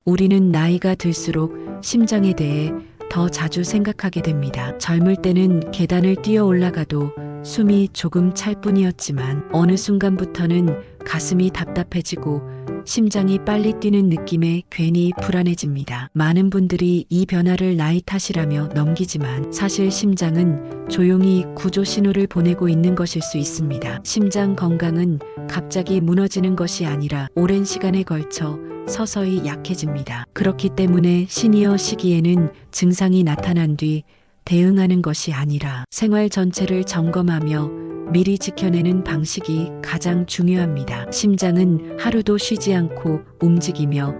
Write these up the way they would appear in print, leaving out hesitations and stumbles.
우리는 나이가 들수록 심장에 대해 더 자주 생각하게 됩니다. 젊을 때는 계단을 뛰어 올라가도 숨이 조금 찰 뿐이었지만 어느 순간부터는 가슴이 답답해지고 심장이 빨리 뛰는 느낌에 괜히 불안해집니다. 많은 분들이 이 변화를 나이 탓이라며 넘기지만 사실 심장은 조용히 구조 신호를 보내고 있는 것일 수 있습니다. 심장 건강은 갑자기 무너지는 것이 아니라 오랜 시간에 걸쳐 서서히 약해집니다. 그렇기 때문에 시니어 시기에는 증상이 나타난 뒤 대응하는 것이 아니라 생활 전체를 점검하며 미리 지켜내는 방식이 가장 중요합니다. 심장은 하루도 쉬지 않고 움직이며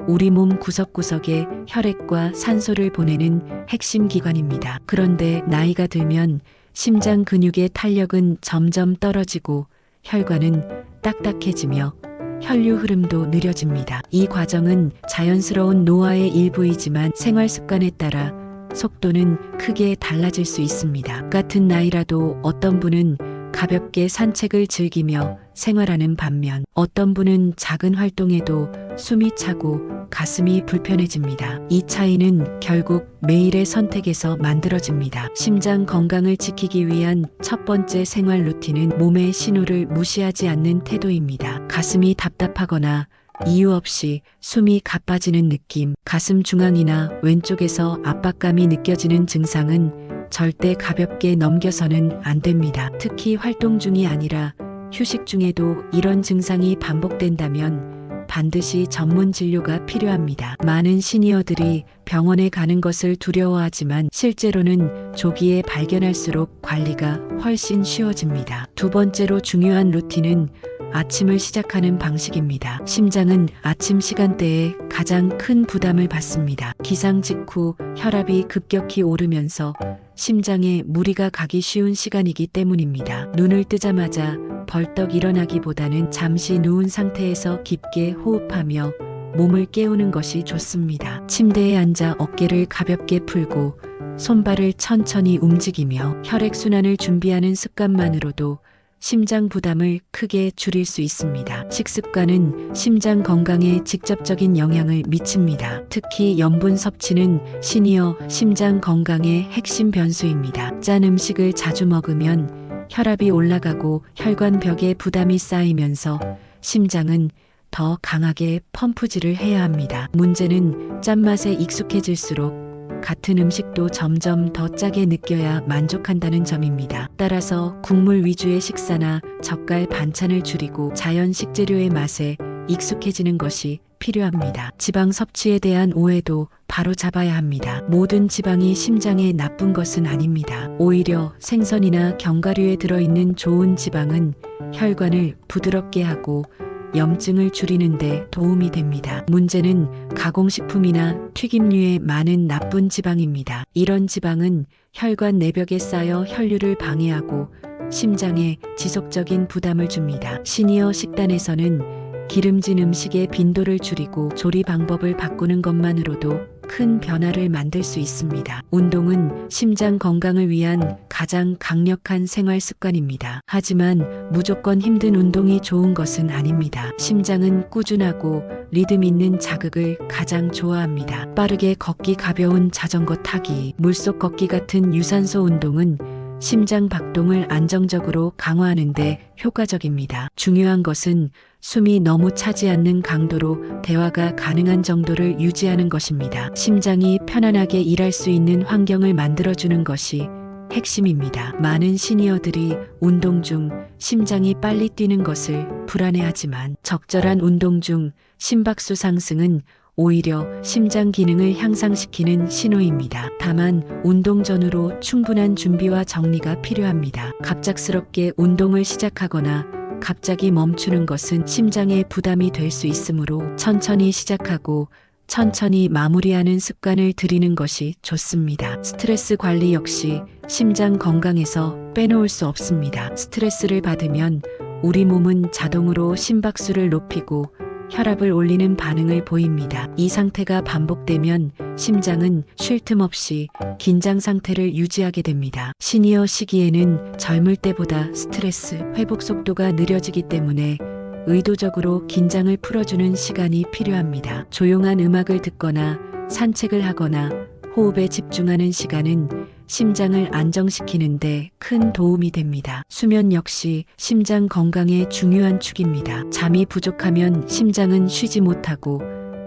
우리 몸 구석구석에 혈액과 산소를 보내는 핵심 기관입니다. 그런데 나이가 들면 심장 근육의 탄력은 점점 떨어지고 혈관은 딱딱해지며 혈류 흐름도 느려집니다. 이 과정은 자연스러운 노화의 일부이지만 생활 습관에 따라 속도는 크게 달라질 수 있습니다. 같은 나이라도 어떤 분은 가볍게 산책을 즐기며 생활하는 반면 어떤 분은 작은 활동에도 숨이 차고 가슴이 불편해집니다. 이 차이는 결국 매일의 선택에서 만들어집니다. 심장 건강을 지키기 위한 첫 번째 생활 루틴은 몸의 신호를 무시하지 않는 태도입니다. 가슴이 답답하거나 이유 없이 숨이 가빠지는 느낌, 가슴 중앙이나 왼쪽에서 압박감이 느껴지는 증상은 절대 가볍게 넘겨서는 안 됩니다. 특히 활동 중이 아니라 휴식 중에도 이런 증상이 반복된다면 반드시 전문 진료가 필요합니다. 많은 시니어들이 병원에 가는 것을 두려워하지만 실제로는 조기에 발견할수록 관리가 훨씬 쉬워집니다. 두 번째로 중요한 루틴은 아침을 시작하는 방식입니다. 심장은 아침 시간대에 가장 큰 부담을 받습니다. 기상 직후 혈압이 급격히 오르면서 심장에 무리가 가기 쉬운 시간이기 때문입니다. 눈을 뜨자마자 벌떡 일어나기보다는 잠시 누운 상태에서 깊게 호흡하며 몸을 깨우는 것이 좋습니다. 침대에 앉아 어깨를 가볍게 풀고 손발을 천천히 움직이며 혈액순환을 준비하는 습관만으로도 심장 부담을 크게 줄일 수 있습니다. 식습관은 심장 건강에 직접적인 영향을 미칩니다. 특히 염분 섭취는 시니어 심장 건강의 핵심 변수입니다. 짠 음식을 자주 먹으면 혈압이 올라가고 혈관벽에 부담이 쌓이면서 심장은 더 강하게 펌프질을 해야 합니다. 문제는 짠맛에 익숙해질수록 같은 음식도 점점 더 짜게 느껴야 만족한다는 점입니다. 따라서 국물 위주의 식사나 젓갈 반찬을 줄이고 자연 식재료의 맛에 익숙해지는 것이 필요합니다. 지방 섭취에 대한 오해도 바로 잡아야 합니다. 모든 지방이 심장에 나쁜 것은 아닙니다. 오히려 생선이나 견과류에 들어있는 좋은 지방은 혈관을 부드럽게 하고 염증을 줄이는 데 도움이 됩니다. 문제는 가공식품이나 튀김류에 많은 나쁜 지방입니다. 이런 지방은 혈관 내벽에 쌓여 혈류를 방해하고 심장에 지속적인 부담을 줍니다. 시니어 식단에서는 기름진 음식의 빈도를 줄이고 조리 방법을 바꾸는 것만으로도 큰 변화를 만들 수 있습니다. 운동은 심장 건강을 위한 가장 강력한 생활 습관입니다. 하지만 무조건 힘든 운동이 좋은 것은 아닙니다. 심장은 꾸준하고 리듬 있는 자극을 가장 좋아합니다. 빠르게 걷기, 가벼운 자전거 타기, 물속 걷기 같은 유산소 운동은 심장 박동을 안정적으로 강화하는 데 효과적입니다. 중요한 것은 숨이 너무 차지 않는 강도로 대화가 가능한 정도를 유지하는 것입니다. 심장이 편안하게 일할 수 있는 환경을 만들어주는 것이 핵심입니다. 많은 시니어들이 운동 중 심장이 빨리 뛰는 것을 불안해하지만 적절한 운동 중 심박수 상승은 오히려 심장 기능을 향상시키는 신호입니다. 다만 운동 전후로 충분한 준비와 정리가 필요합니다. 갑작스럽게 운동을 시작하거나 갑자기 멈추는 것은 심장에 부담이 될 수 있으므로 천천히 시작하고 천천히 마무리하는 습관을 들이는 것이 좋습니다. 스트레스 관리 역시 심장 건강에서 빼놓을 수 없습니다. 스트레스를 받으면 우리 몸은 자동으로 심박수를 높이고 혈압을 올리는 반응을 보입니다. 이 상태가 반복되면 심장은 쉴 틈 없이 긴장 상태를 유지하게 됩니다. 시니어 시기에는 젊을 때보다 스트레스 회복 속도가 느려지기 때문에 의도적으로 긴장을 풀어주는 시간이 필요합니다. 조용한 음악을 듣거나 산책을 하거나 호흡에 집중하는 시간은 심장을 안정시키는데 큰 도움이 됩니다. 수면 역시 심장 건강의 중요한 축입니다. 잠이 부족하면 심장은 쉬지 못하고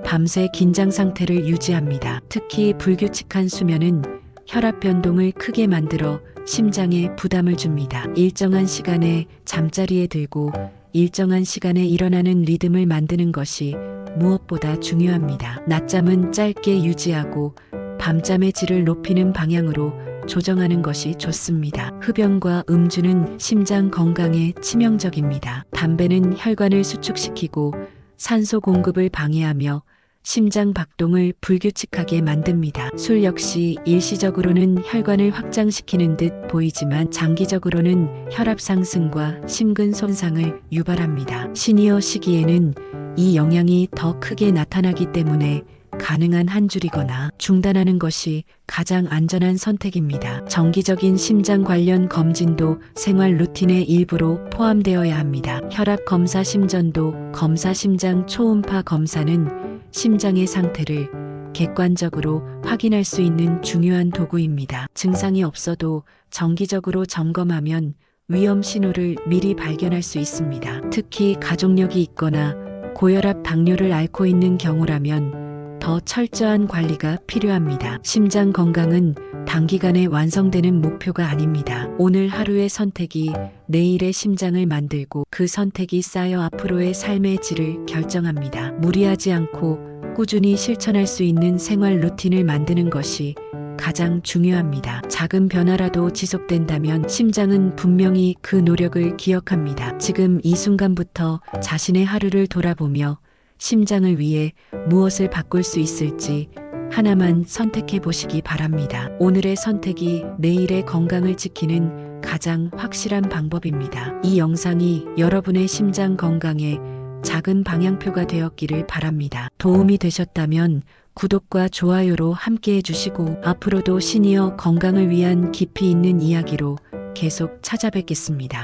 밤새 긴장 상태를 유지합니다. 특히 불규칙한 수면은 혈압 변동을 크게 만들어 심장에 부담을 줍니다. 일정한 시간에 잠자리에 들고 일정한 시간에 일어나는 리듬을 만드는 것이 무엇보다 중요합니다. 낮잠은 짧게 유지하고 밤잠의 질을 높이는 방향으로 조정하는 것이 좋습니다. 흡연과 음주는 심장 건강에 치명적입니다. 담배는 혈관을 수축시키고 산소 공급을 방해하며 심장 박동을 불규칙하게 만듭니다. 술 역시 일시적으로는 혈관을 확장시키는 듯 보이지만 장기적으로는 혈압 상승과 심근 손상을 유발합니다. 시니어 시기에는 이 영향이 더 크게 나타나기 때문에 가능한 한 줄이거나 중단하는 것이 가장 안전한 선택입니다. 정기적인 심장 관련 검진도 생활 루틴의 일부로 포함되어야 합니다. 혈압 검사, 심전도 검사, 심장 초음파 검사는 심장의 상태를 객관적으로 확인할 수 있는 중요한 도구입니다. 증상이 없어도 정기적으로 점검하면 위험 신호를 미리 발견할 수 있습니다. 특히 가족력이 있거나 고혈압, 당뇨를 앓고 있는 경우라면 더 철저한 관리가 필요합니다. 심장 건강은 단기간에 완성되는 목표가 아닙니다. 오늘 하루의 선택이 내일의 심장을 만들고 그 선택이 쌓여 앞으로의 삶의 질을 결정합니다. 무리하지 않고 꾸준히 실천할 수 있는 생활 루틴을 만드는 것이 가장 중요합니다. 작은 변화라도 지속된다면 심장은 분명히 그 노력을 기억합니다. 지금 이 순간부터 자신의 하루를 돌아보며 심장을 위해 무엇을 바꿀 수 있을지 하나만 선택해 보시기 바랍니다. 오늘의 선택이 내일의 건강을 지키는 가장 확실한 방법입니다. 이 영상이 여러분의 심장 건강에 작은 방향표가 되었기를 바랍니다. 도움이 되셨다면 구독과 좋아요로 함께 해주시고 앞으로도 시니어 건강을 위한 깊이 있는 이야기로 계속 찾아뵙겠습니다.